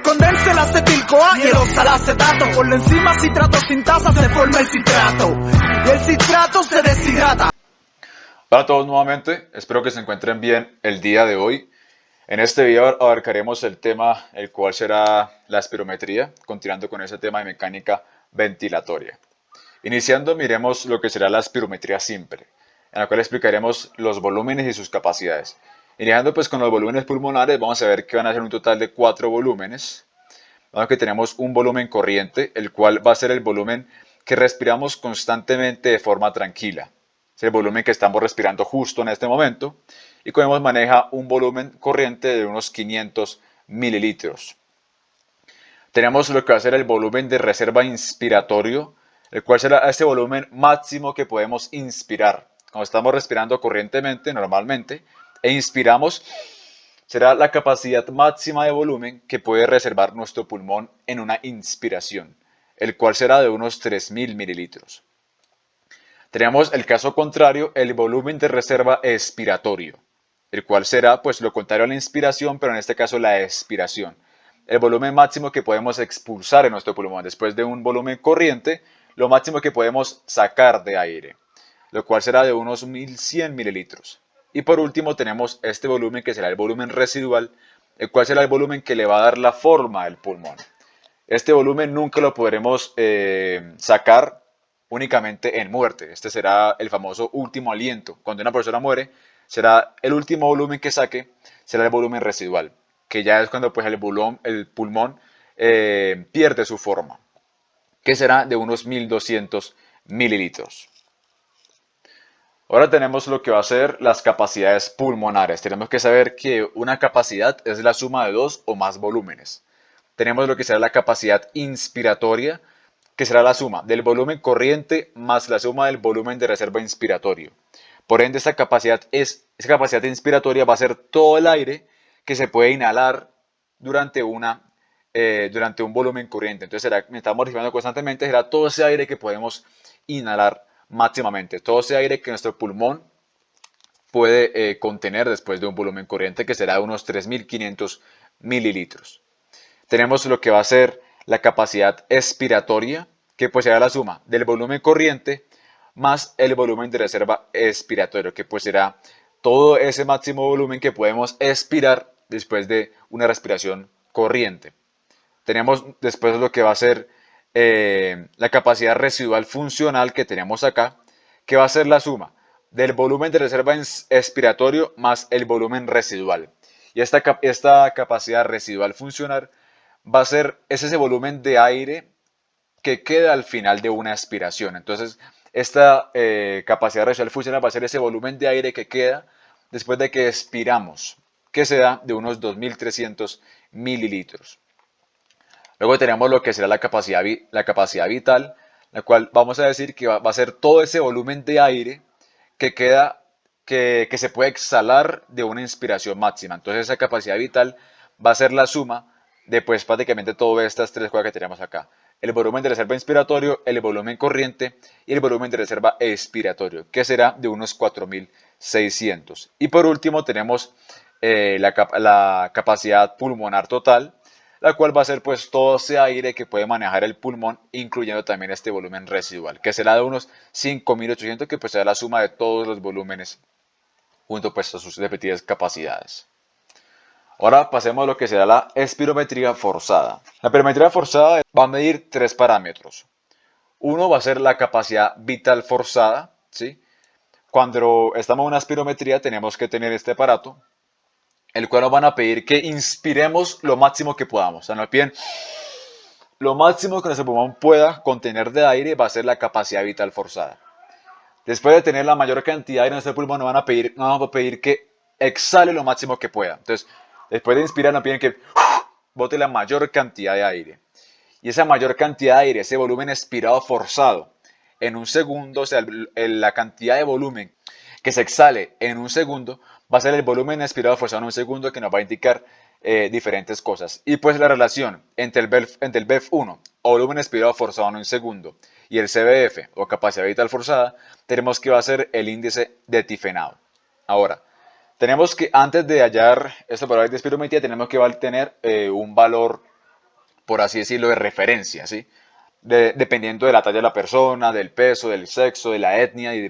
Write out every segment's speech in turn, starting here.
condensa el acetil-CoA y el oxalacetato. Por la enzima citrato sintasa se forma el citrato y el citrato se deshidrata. Hola a todos nuevamente, espero que se encuentren bien el día de hoy. En este video abarcaremos el tema, el cual será la espirometría, continuando con ese tema de mecánica ventilatoria. Iniciando, miremos lo que será la espirometría simple, en la cual explicaremos los volúmenes y sus capacidades. Iniciando pues con los volúmenes pulmonares, vamos a ver que van a ser un total de 4 volúmenes. Vamos a que tenemos un volumen corriente, el cual va a ser el volumen que respiramos constantemente de forma tranquila. Es el volumen que estamos respirando justo en este momento. Y como maneja un volumen corriente de unos 500 mililitros. Tenemos lo que va a ser el volumen de reserva inspiratorio, el cual será este volumen máximo que podemos inspirar. Cuando estamos respirando corrientemente, normalmente, e inspiramos, será la capacidad máxima de volumen que puede reservar nuestro pulmón en una inspiración, el cual será de unos 3000 mililitros. Tenemos el caso contrario, el volumen de reserva expiratorio, el cual será pues lo contrario a la inspiración, pero en este caso la expiración. El volumen máximo que podemos expulsar en nuestro pulmón después de un volumen corriente, lo máximo que podemos sacar de aire, lo cual será de unos 1100 mililitros. Y por último tenemos este volumen que será el volumen residual, el cual será el volumen que le va a dar la forma al pulmón. Este volumen nunca lo podremos sacar únicamente en muerte. Este será el famoso último aliento. Cuando una persona muere, será el último volumen que saque, será el volumen residual, que ya es cuando pues, el pulmón pierde su forma, que será de unos 1200 mililitros. Ahora tenemos lo que va a ser las capacidades pulmonares. Tenemos que saber que una capacidad es la suma de dos o más volúmenes. Tenemos lo que será la capacidad inspiratoria, que será la suma del volumen corriente más la suma del volumen de reserva inspiratorio. Por ende, esa capacidad inspiratoria va a ser todo el aire que se puede inhalar durante un volumen corriente. Entonces, estamos respirando constantemente, será todo ese aire que podemos inhalar máximamente, todo ese aire que nuestro pulmón puede contener después de un volumen corriente que será de unos 3500 mililitros. Tenemos lo que va a ser la capacidad expiratoria, que pues será la suma del volumen corriente más el volumen de reserva expiratorio, que pues será todo ese máximo volumen que podemos expirar después de una respiración corriente. Tenemos después lo que va a ser la capacidad residual funcional que tenemos acá, que va a ser la suma del volumen de reserva expiratorio más el volumen residual. Y esta capacidad residual funcional es ese volumen de aire que queda al final de una expiración. Entonces, esta capacidad residual funcional va a ser ese volumen de aire que queda después de que expiramos, que se da de unos 2300 mililitros. Luego tenemos lo que será la capacidad vital, la cual vamos a decir que va a ser todo ese volumen de aire que queda, que se puede exhalar de una inspiración máxima. Entonces esa capacidad vital va a ser la suma de pues prácticamente todas estas tres cosas que tenemos acá. El volumen de reserva inspiratorio, el volumen corriente y el volumen de reserva expiratorio, que será de unos 4600. Y por último tenemos la capacidad pulmonar total, la cual va a ser pues todo ese aire que puede manejar el pulmón, incluyendo también este volumen residual, que será de unos 5800, que pues será la suma de todos los volúmenes junto pues a sus respectivas capacidades. Ahora pasemos a lo que será la espirometría forzada. La espirometría forzada va a medir tres parámetros. Uno va a ser la capacidad vital forzada, ¿sí? Cuando estamos en una espirometría tenemos que tener este aparato, el cual nos van a pedir que inspiremos lo máximo que podamos. O sea, nos piden lo máximo que nuestro pulmón pueda contener de aire, va a ser la capacidad vital forzada. Después de tener la mayor cantidad de aire en nuestro pulmón, nos van a pedir que exhale lo máximo que pueda. Entonces, después de inspirar, nos piden que bote la mayor cantidad de aire. Y esa mayor cantidad de aire, ese volumen expirado forzado, en un segundo, o sea, la cantidad de volumen que se exhale en un segundo, va a ser el volumen expirado forzado en un segundo, que nos va a indicar diferentes cosas. Y pues la relación entre el BEF1 o volumen expirado forzado en un segundo y el CBF o capacidad vital forzada, tenemos que va a ser el índice de tifenado. Ahora, tenemos que antes de hallar estos valores de espirometría, tenemos que tener un valor por así decirlo, de referencia, ¿sí? Dependiendo de la talla de la persona, del peso, del sexo, de la etnia y de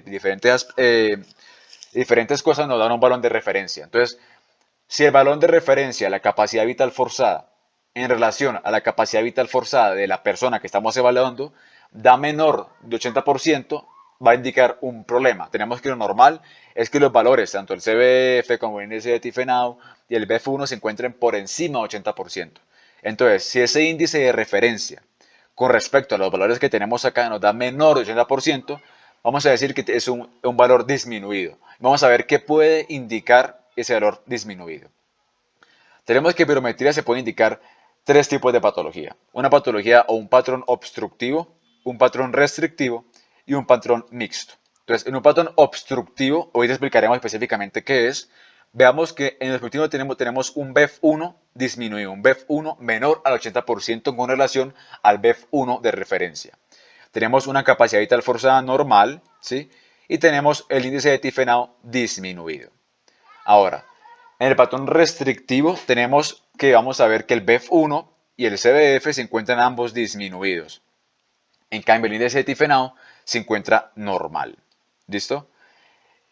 diferentes cosas nos dan un balón de referencia. Entonces, si el balón de referencia, la capacidad vital forzada, en relación a la capacidad vital forzada de la persona que estamos evaluando, da menor de 80%, va a indicar un problema. Tenemos que lo normal es que los valores, tanto el CBF como el índice de Tifenau y el BF1 se encuentren por encima de 80%. Entonces, si ese índice de referencia con respecto a los valores que tenemos acá nos da menor de 80%, vamos a decir que es un valor disminuido. Vamos a ver qué puede indicar ese valor disminuido. Tenemos que pirometría se puede indicar tres tipos de patología. Una patología o un patrón obstructivo, un patrón restrictivo y un patrón mixto. Entonces, en un patrón obstructivo, hoy te explicaremos específicamente qué es. Veamos que en el obstructivo tenemos un BEF1 disminuido, un BEF1 menor al 80% con relación al BEF1 de referencia. Tenemos una capacidad vital forzada normal, ¿sí? Y tenemos el índice de Tifenau disminuido. Ahora, en el patrón restrictivo tenemos que vamos a ver que el BEF1 y el CBF se encuentran ambos disminuidos. En cambio, el índice de Tifenau se encuentra normal. ¿Listo?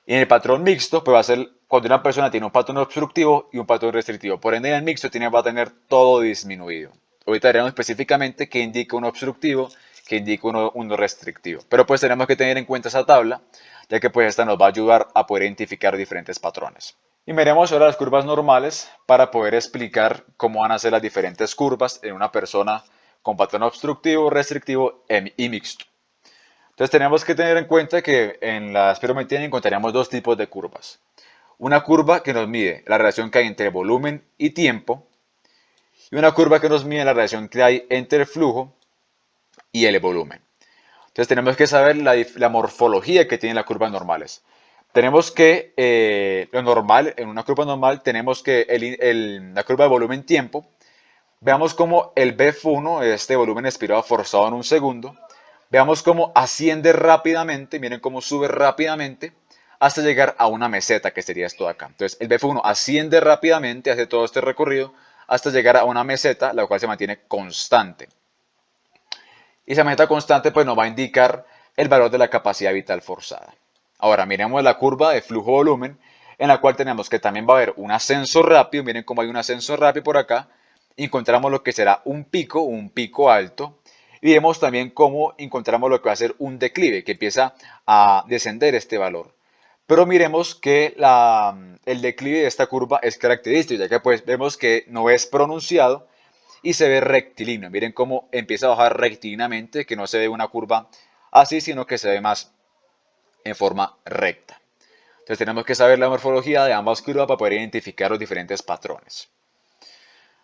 Y en el patrón mixto, pues va a ser cuando una persona tiene un patrón obstructivo y un patrón restrictivo. Por ende, en el mixto va a tener todo disminuido. Ahorita veremos específicamente qué indica uno obstructivo, qué indica uno restrictivo. Pero pues tenemos que tener en cuenta esa tabla, ya que pues esta nos va a ayudar a poder identificar diferentes patrones. Y miremos ahora las curvas normales para poder explicar cómo van a ser las diferentes curvas en una persona con patrón obstructivo, restrictivo y mixto. Entonces tenemos que tener en cuenta que en la espirometría encontraremos dos tipos de curvas. Una curva que nos mide la relación que hay entre volumen y tiempo y una curva que nos mide la relación que hay entre el flujo y el volumen. Entonces tenemos que saber la morfología que tienen las curvas normales. Tenemos que, lo normal, en una curva normal, tenemos que la curva de volumen-tiempo, veamos cómo el BF1, este volumen expirado forzado en un segundo, veamos cómo asciende rápidamente, miren cómo sube rápidamente, hasta llegar a una meseta, que sería esto de acá. Entonces el BF1 asciende rápidamente, hace todo este recorrido, hasta llegar a una meseta, la cual se mantiene constante. Y esa meseta constante pues nos va a indicar el valor de la capacidad vital forzada. Ahora miremos la curva de flujo-volumen, en la cual tenemos que también va a haber un ascenso rápido, miren cómo hay un ascenso rápido por acá, encontramos lo que será un pico alto, y vemos también cómo encontramos lo que va a ser un declive, que empieza a descender este valor. Pero miremos que el declive de esta curva es característico, ya que pues vemos que no es pronunciado y se ve rectilíneo. Miren cómo empieza a bajar rectilíneamente, que no se ve una curva así, sino que se ve más en forma recta. Entonces tenemos que saber la morfología de ambas curvas para poder identificar los diferentes patrones.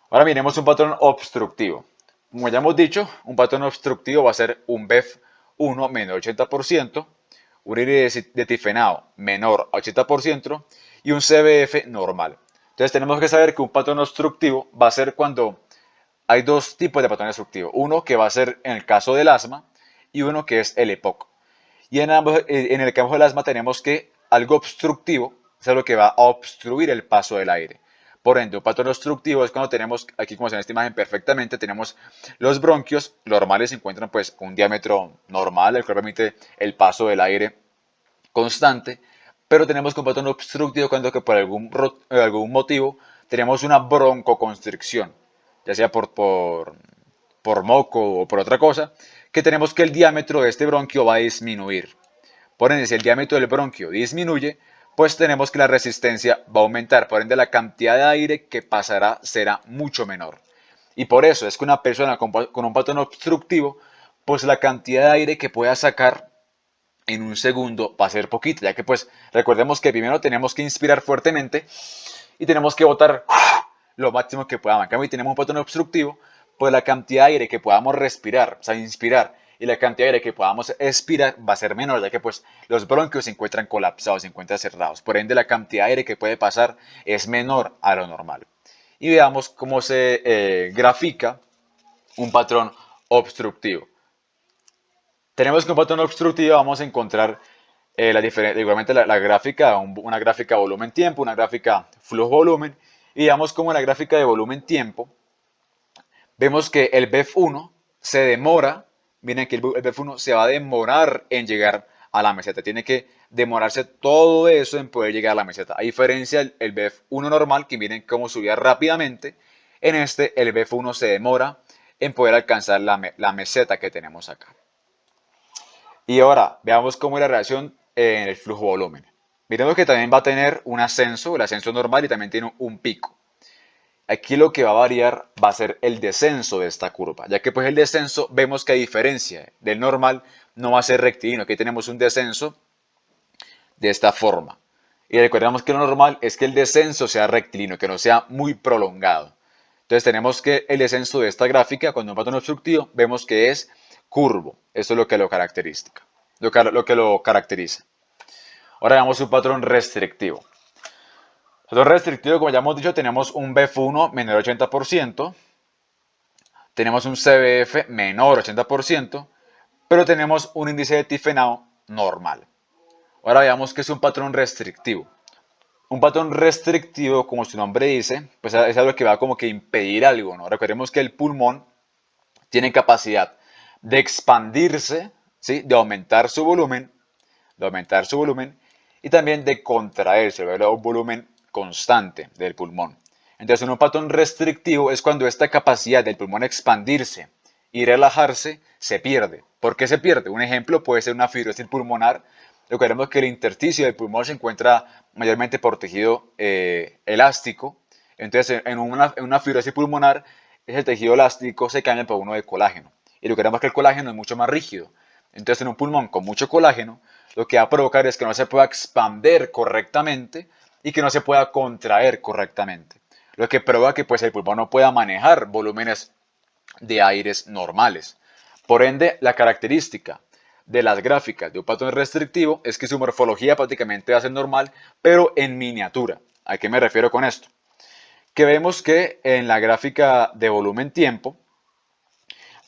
Ahora miremos un patrón obstructivo. Como ya hemos dicho, un patrón obstructivo va a ser un BEF1 menor 80%, un índice de Tifenau menor a 80% y un CBF normal. Entonces tenemos que saber que un patrón obstructivo va a ser cuando hay dos tipos de patrón obstructivo. Uno que va a ser en el caso del asma y uno que es el EPOC. Y en el caso del asma tenemos que algo obstructivo es algo que va a obstruir el paso del aire. Por ende, un patrón obstructivo es cuando tenemos, aquí como se ve en esta imagen perfectamente, tenemos los bronquios normales, se encuentran pues con un diámetro normal, el cual permite el paso del aire constante, pero tenemos un patrón obstructivo cuando que por algún motivo tenemos una broncoconstricción, ya sea por moco o por otra cosa, que tenemos que el diámetro de este bronquio va a disminuir. Por ende, si el diámetro del bronquio disminuye, pues tenemos que la resistencia va a aumentar. Por ende, la cantidad de aire que pasará será mucho menor. Y por eso es que una persona con un patrón obstructivo, pues la cantidad de aire que pueda sacar en un segundo va a ser poquita, ya que pues recordemos que primero tenemos que inspirar fuertemente y tenemos que botar lo máximo que podamos. En cambio, si tenemos un patrón obstructivo, pues la cantidad de aire que podamos respirar, o sea, inspirar, y la cantidad de aire que podamos expirar va a ser menor, ya que pues los bronquios se encuentran colapsados, se encuentran cerrados. Por ende, la cantidad de aire que puede pasar es menor a lo normal. Y veamos cómo se grafica un patrón obstructivo. Tenemos que un patrón obstructivo vamos a encontrar igualmente la gráfica, una gráfica volumen-tiempo, una gráfica flujo-volumen, y veamos cómo en la gráfica de volumen-tiempo vemos que el BEF1 se demora, miren que el BEF1 se va a demorar en llegar a la meseta, tiene que demorarse todo eso en poder llegar a la meseta. A diferencia del BEF1 normal, que miren cómo subía rápidamente, en este el BEF1 se demora en poder alcanzar la meseta que tenemos acá. Y ahora veamos cómo es la relación en el flujo volumen. Miremos que también va a tener un ascenso, el ascenso normal, y también tiene un pico. Aquí lo que va a variar va a ser el descenso de esta curva, ya que pues el descenso vemos que a diferencia del normal no va a ser rectilíneo. Aquí tenemos un descenso de esta forma. Y recordemos que lo normal es que el descenso sea rectilíneo, que no sea muy prolongado. Entonces tenemos que el descenso de esta gráfica, cuando un patrón obstructivo, vemos que es curvo. Esto es lo que lo caracteriza. Ahora veamos un patrón restrictivo. Patrón restrictivo, como ya hemos dicho, tenemos un BEF1 menor al 80%, tenemos un CBF menor al 80%, pero tenemos un índice de Tifenau normal. Ahora veamos qué es un patrón restrictivo. Un patrón restrictivo, como su nombre dice, pues es algo que va como que impedir algo, ¿no? Recordemos que el pulmón tiene capacidad de expandirse, ¿sí? De aumentar su volumen, y también de contraerse, ¿verdad? Un volumen constante del pulmón. Entonces, un patrón restrictivo es cuando esta capacidad del pulmón expandirse y relajarse se pierde. ¿Por qué se pierde? Un ejemplo puede ser una fibrosis pulmonar. Recordemos que el intersticio del pulmón se encuentra mayormente por tejido elástico. Entonces, en una fibrosis pulmonar, ese tejido elástico se cambia por uno de colágeno. Y recordemos que el colágeno es mucho más rígido. Entonces, en un pulmón con mucho colágeno, lo que va a provocar es que no se pueda expander correctamente y que no se pueda contraer correctamente. Lo que provoca que pues, el pulmón no pueda manejar volúmenes de aires normales. Por ende, la característica de las gráficas de un patrón restrictivo es que su morfología prácticamente va a ser normal, pero en miniatura. ¿A qué me refiero con esto? Que vemos que en la gráfica de volumen-tiempo,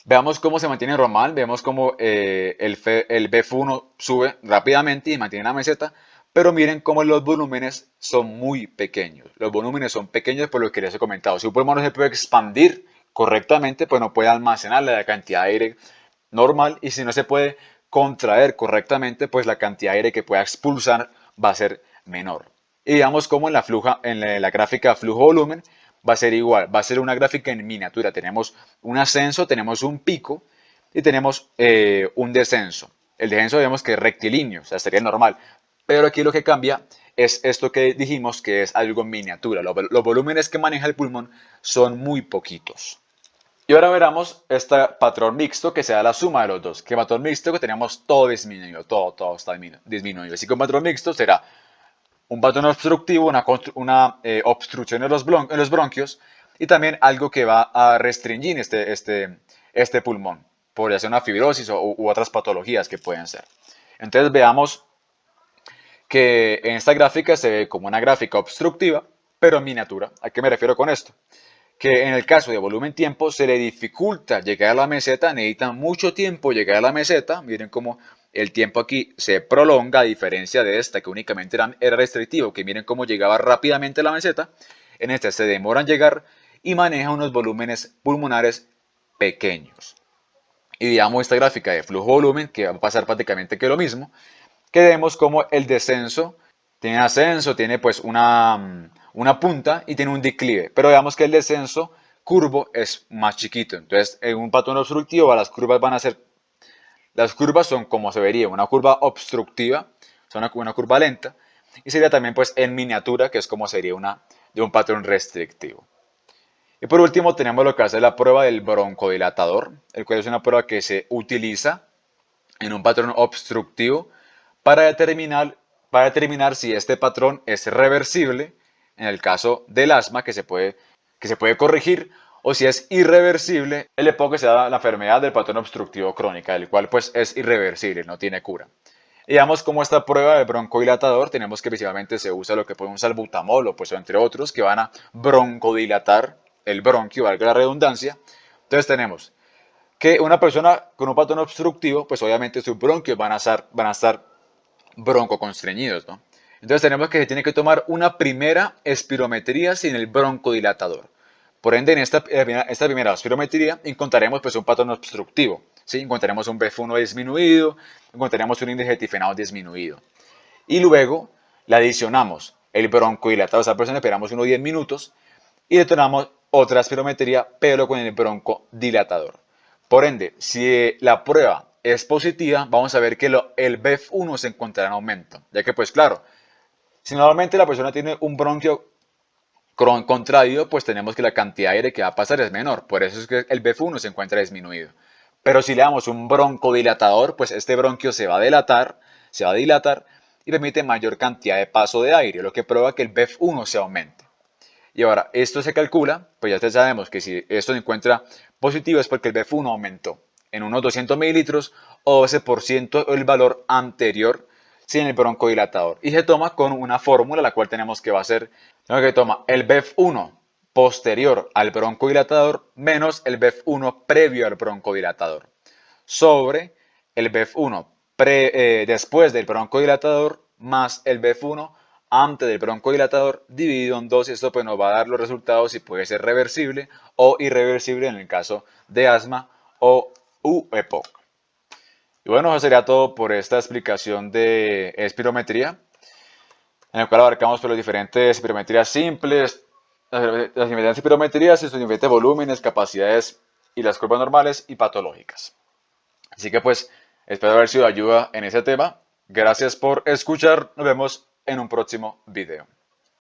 veamos cómo se mantiene normal, vemos cómo el BEF1 sube rápidamente y mantiene la meseta, pero miren cómo los volúmenes son muy pequeños. Los volúmenes son pequeños por lo que les he comentado. Si un pulmón no se puede expandir correctamente, pues no puede almacenar la cantidad de aire normal, y si no se puede contraer correctamente, pues la cantidad de aire que pueda expulsar va a ser menor. Y digamos cómo en la gráfica flujo-volumen va a ser igual, va a ser una gráfica en miniatura. Tenemos un ascenso, tenemos un pico y tenemos un descenso. El descenso vemos que es rectilíneo, o sea, sería normal. Pero aquí lo que cambia es esto que dijimos que es algo en miniatura. Los volúmenes que maneja el pulmón son muy poquitos. Y ahora veremos este patrón mixto que sea la suma de los dos. Que patrón mixto que tenemos todo disminuido, todo está disminuido. Así que un patrón mixto será un patrón obstructivo, una obstrucción en los bronquios, y también algo que va a restringir este pulmón. Podría ser una fibrosis u otras patologías que pueden ser. Entonces veamos que en esta gráfica se ve como una gráfica obstructiva, pero en miniatura. ¿A qué me refiero con esto? Que en el caso de volumen-tiempo se le dificulta llegar a la meseta, necesita mucho tiempo llegar a la meseta. Miren cómo el tiempo aquí se prolonga, a diferencia de esta que únicamente era restrictivo, que miren cómo llegaba rápidamente a la meseta. En esta se demora en llegar y maneja unos volúmenes pulmonares pequeños. Y digamos esta gráfica de flujo-volumen, que va a pasar prácticamente que lo mismo, que vemos como el descenso tiene ascenso, tiene pues una punta y tiene un declive. Pero veamos que el descenso curvo es más chiquito. Entonces, en un patrón obstructivo, las curvas son como se vería, una curva obstructiva, son una curva lenta, y sería también pues en miniatura, que es como sería de un patrón restrictivo. Y por último tenemos lo que hace la prueba del broncodilatador, el cual es una prueba que se utiliza en un patrón obstructivo para determinar si este patrón es reversible en el caso del asma, que se puede corregir, o si es irreversible el EPOC, que se da la enfermedad del patrón obstructivo crónica, el cual pues es irreversible, no tiene cura. Y digamos como esta prueba de broncodilatador, tenemos que principalmente se usa lo que podemos salbutamol o pues entre otros que van a broncodilatar el bronquio, valga la redundancia. Entonces tenemos que una persona con un patrón obstructivo, pues obviamente sus bronquios van a estar broncoconstreñidos, ¿no? Entonces tenemos que se tiene que tomar una primera espirometría sin el broncodilatador. Por ende, en esta primera espirometría encontraremos pues un patrón obstructivo, ¿sí? Encontraremos un BEF1 disminuido, encontraremos un índice de tifenado disminuido. Y luego le adicionamos el broncodilatador. O sea, por eso esperamos unos 10 minutos y detonamos otra espirometría, pero con el broncodilatador. Por ende, si la prueba es positiva, vamos a ver que el BEF1 se encontrará en aumento. Ya que, pues claro, si normalmente la persona tiene un bronquio contraído, pues tenemos que la cantidad de aire que va a pasar es menor. Por eso es que el BEF1 se encuentra disminuido. Pero si le damos un broncodilatador, pues este bronquio se va a dilatar y permite mayor cantidad de paso de aire, lo que prueba que el BEF1 se aumente. Y ahora, esto se calcula, pues ya sabemos que si esto se encuentra positivo es porque el BEF1 aumentó en unos 200 mililitros o 12% el valor anterior sin el broncodilatador. Y se toma con una fórmula, la cual tenemos que toma el BEF1 posterior al broncodilatador menos el BEF1 previo al broncodilatador sobre el BEF1 después del broncodilatador más el BEF1 antes del broncodilatador dividido en 2. Esto pues nos va a dar los resultados si puede ser reversible o irreversible en el caso de asma o EPOC. Y bueno, eso sería todo por esta explicación de espirometría, en el cual abarcamos por las diferentes espirometrías simples, las diferentes espirometrías y sus diferentes volúmenes, capacidades y las curvas normales y patológicas. Así que pues espero haber sido de ayuda en ese tema. Gracias por escuchar. Nos vemos en un próximo video.